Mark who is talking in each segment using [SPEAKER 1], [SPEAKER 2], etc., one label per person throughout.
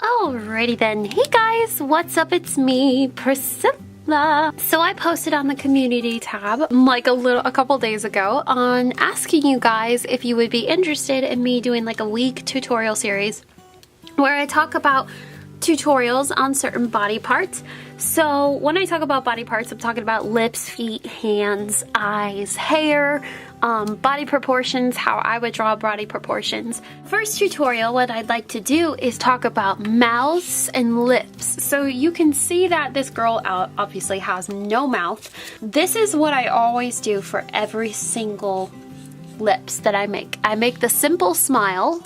[SPEAKER 1] Alrighty then. Hey guys, what's up? It's me, Priscilla. So I posted on the community tab like a couple days ago on asking you guys if you would be interested in me doing like a week tutorial series where I talk about tutorials on certain body parts. So when I talk about body parts, I'm talking about lips, feet, hands, eyes, hair, body proportions, how I would draw body proportions. First tutorial, what I'd like to do is talk about mouths and lips. So you can see that this girl obviously has no mouth. This is what I always do for every single lips that I make. I make the simple smile,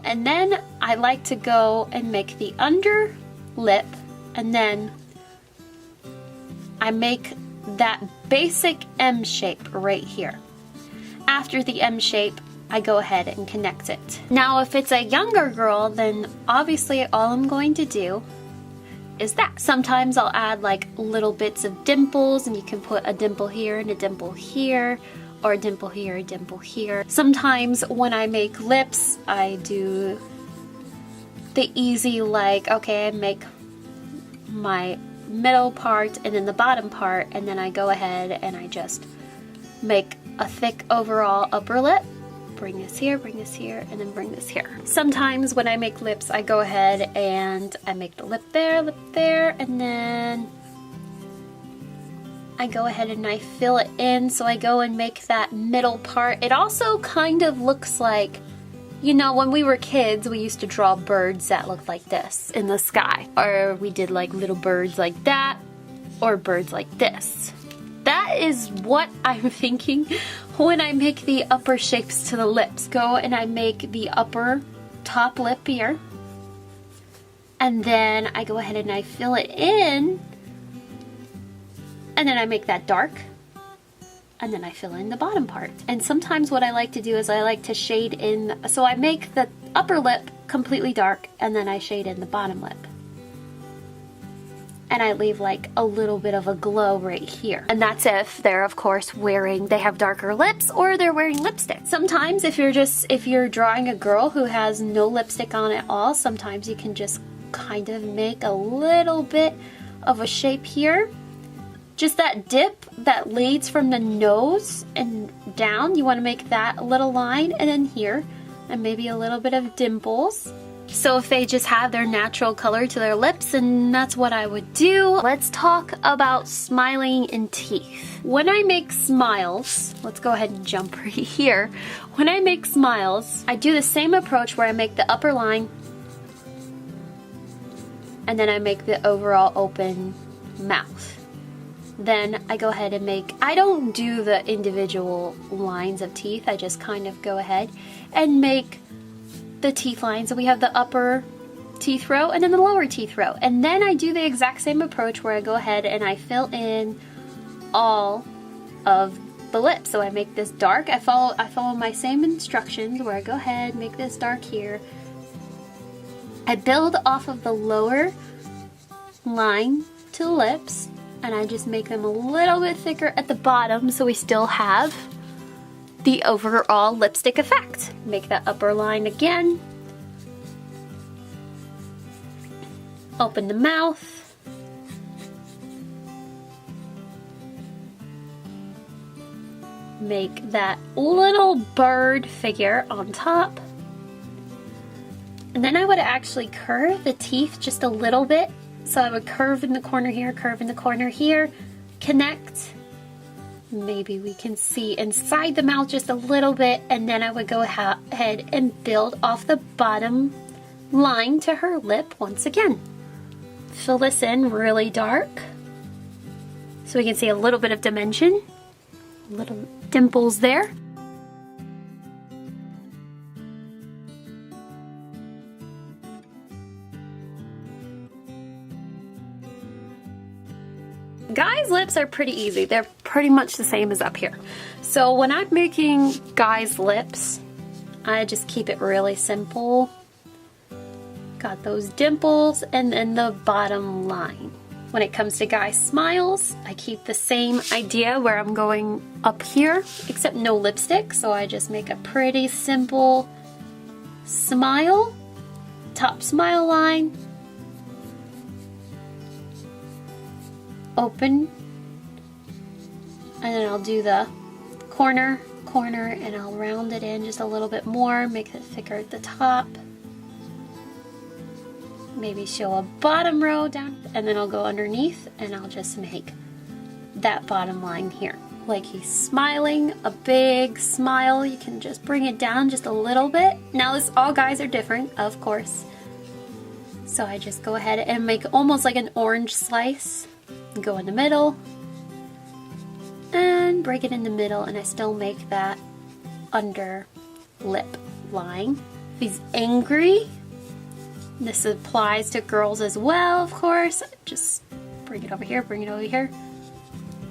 [SPEAKER 1] and then I like to go and make the under lip, and then I make that basic M shape right here. After the M shape, I go ahead and connect it. Now if it's a younger girl, then obviously all I'm going to do is that. Sometimes I'll add like little bits of dimples, and you can put a dimple here and a dimple here, or a dimple here, a dimple here. Sometimes when I make lips, I do the easy, like, okay, I make my middle part and then the bottom part, and then I go ahead and I just make a thick overall upper lip. Bring this here, and then bring this here. Sometimes when I make lips, I go ahead and I make the lip there, and then I go ahead and I fill it in, so I go and make that middle part. It also kind of looks like, you know, when we were kids, we used to draw birds that looked like this in the sky. Or we did like little birds like that, or birds like this. That is what I'm thinking when I make the upper shapes to the lips. Go and I make the upper top lip here, and then I go ahead and I fill it in, and then I make that dark, and then I fill in the bottom part. And sometimes what I like to do is I like to shade in, so I make the upper lip completely dark, and then I shade in the bottom lip. And I leave like a little bit of a glow right here. And that's if they're, of course, they have darker lips, or they're wearing lipstick. Sometimes if you're drawing a girl who has no lipstick on at all, sometimes you can just kind of make a little bit of a shape here. Just that dip that leads from the nose and down, you want to make that little line, and then here, and maybe a little bit of dimples. So if they just have their natural color to their lips, and that's what I would do. Let's talk about smiling and teeth. When I make smiles, let's go ahead and jump right here. When I make smiles, I do the same approach where I make the upper line, and then I make the overall open mouth. Then I go ahead and I don't do the individual lines of teeth, I just kind of go ahead and make the teeth lines. So we have the upper teeth row and then the lower teeth row. And then I do the exact same approach where I go ahead and I fill in all of the lips. So I make this dark, I follow my same instructions where I go ahead, make this dark here. I build off of the lower line to the lips, and I just make them a little bit thicker at the bottom so we still have the overall lipstick effect. Make that upper line again. Open the mouth. Make that little bird figure on top. And then I would actually curve the teeth just a little bit. So I would curve in the corner here, curve in the corner here, connect. Maybe we can see inside the mouth just a little bit, and then I would go ahead and build off the bottom line to her lip once again. Fill this in really dark so we can see a little bit of dimension, little dimples there. Guys' lips are pretty easy. They're pretty much the same as up here. So when I'm making guys' lips, I just keep it really simple. Got those dimples and then the bottom line. When it comes to guy smiles, I keep the same idea where I'm going up here, except no lipstick. So I just make a pretty simple smile top smile line, open, and then I'll do the corner, and I'll round it in just a little bit more, make it thicker at the top. Maybe show a bottom row down, and then I'll go underneath and I'll just make that bottom line here. Like he's smiling, a big smile. You can just bring it down just a little bit. Now this, all guys are different, of course. So I just go ahead and make almost like an orange slice. Go in the middle and break it in the middle, and I still make that under lip line. If he's angry, this applies to girls as well, of course. Just bring it over here, bring it over here.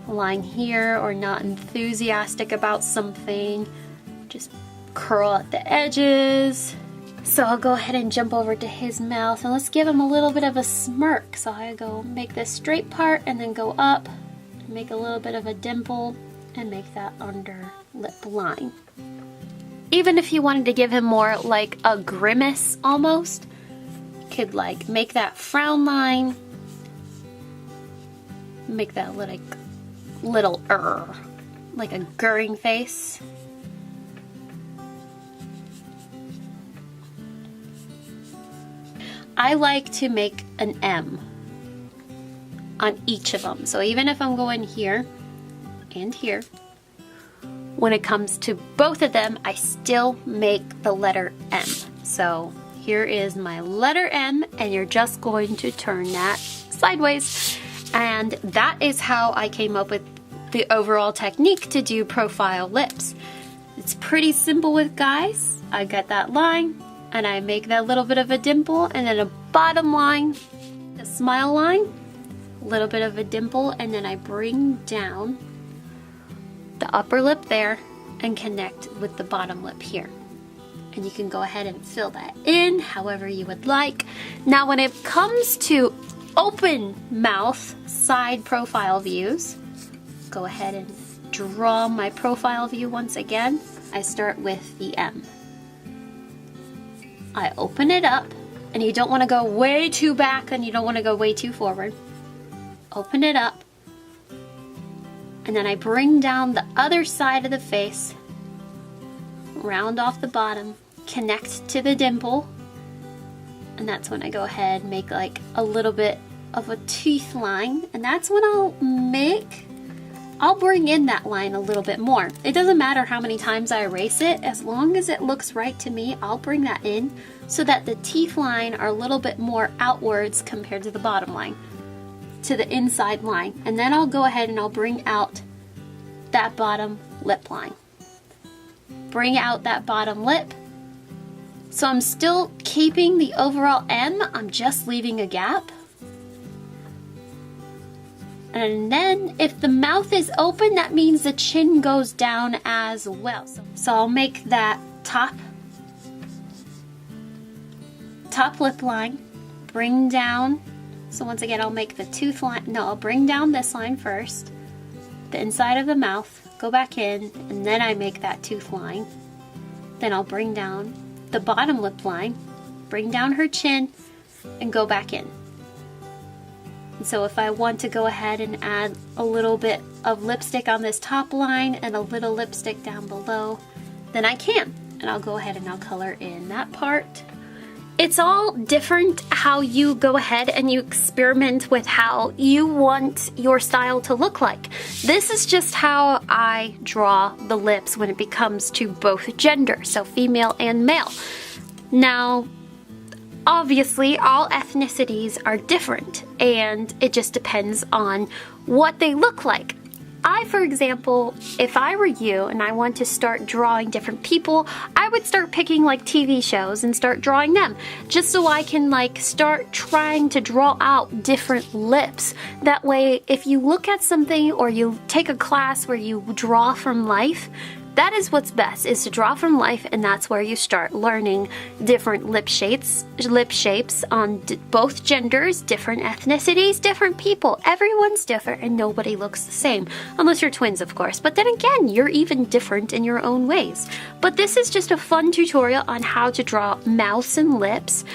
[SPEAKER 1] A line here, or not enthusiastic about something. Just curl at the edges. So I'll go ahead and jump over to his mouth, and let's give him a little bit of a smirk. So I go make this straight part and then go up, make a little bit of a dimple, and make that under lip line. Even if you wanted to give him more like a grimace almost, you could like make that frown line, make that little like a gurring face. I like to make an M on each of them. So even if I'm going here and here, when it comes to both of them, I still make the letter M. So here is my letter M, and you're just going to turn that sideways. And that is how I came up with the overall technique to do profile lips. It's pretty simple with guys. I get that line, and I make that little bit of a dimple, and then a bottom line, the smile line, a little bit of a dimple, and then I bring down the upper lip there and connect with the bottom lip here. And you can go ahead and fill that in however you would like. Now when it comes to open mouth side profile views, go ahead and draw my profile view once again. I start with the M. I open it up, and you don't want to go way too back and you don't want to go way too forward. Open it up, and then I bring down the other side of the face, round off the bottom, connect to the dimple, and that's when I go ahead and make like a little bit of a teeth line, and that's when I'll bring in that line a little bit more. It doesn't matter how many times I erase it, as long as it looks right to me, I'll bring that in so that the teeth line are a little bit more outwards compared to the bottom line, to the inside line. And then I'll go ahead and I'll bring out that bottom lip line. Bring out that bottom lip. So I'm still keeping the overall M, I'm just leaving a gap. And then if the mouth is open, that means the chin goes down as well. So I'll make that top lip line, bring down. So once again, I'll make the tooth line. No, I'll bring down this line first, the inside of the mouth, go back in, and then I make that tooth line. Then I'll bring down the bottom lip line, bring down her chin, and go back in. So if I want to go ahead and add a little bit of lipstick on this top line and a little lipstick down below, then I can. And I'll go ahead and I'll color in that part. It's all different how you go ahead and you experiment with how you want your style to look like. This is just how I draw the lips when it comes to both gender, so female and male. Now, obviously, all ethnicities are different, and it just depends on what they look like. I, for example, if I were you and I want to start drawing different people, I would start picking like TV shows and start drawing them, just so I can like start trying to draw out different lips. That way, if you look at something or you take a class where you draw from life, that is what's best, is to draw from life, and that's where you start learning different lip shapes on both genders, different ethnicities, different people. Everyone's different and nobody looks the same, unless you're twins, of course. But then again, you're even different in your own ways. But this is just a fun tutorial on how to draw mouths and lips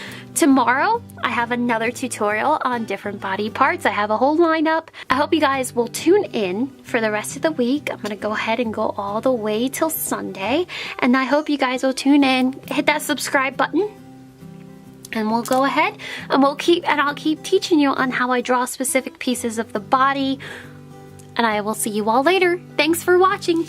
[SPEAKER 1] tomorrow I have another tutorial on different body parts. I have a whole lineup. I hope you guys will tune in for the rest of the week. I'm gonna go ahead and go all the way till Sunday, and I hope you guys will tune in, hit that subscribe button, and we'll go ahead and I'll keep teaching you on how I draw specific pieces of the body, and I will see you all later. Thanks for watching.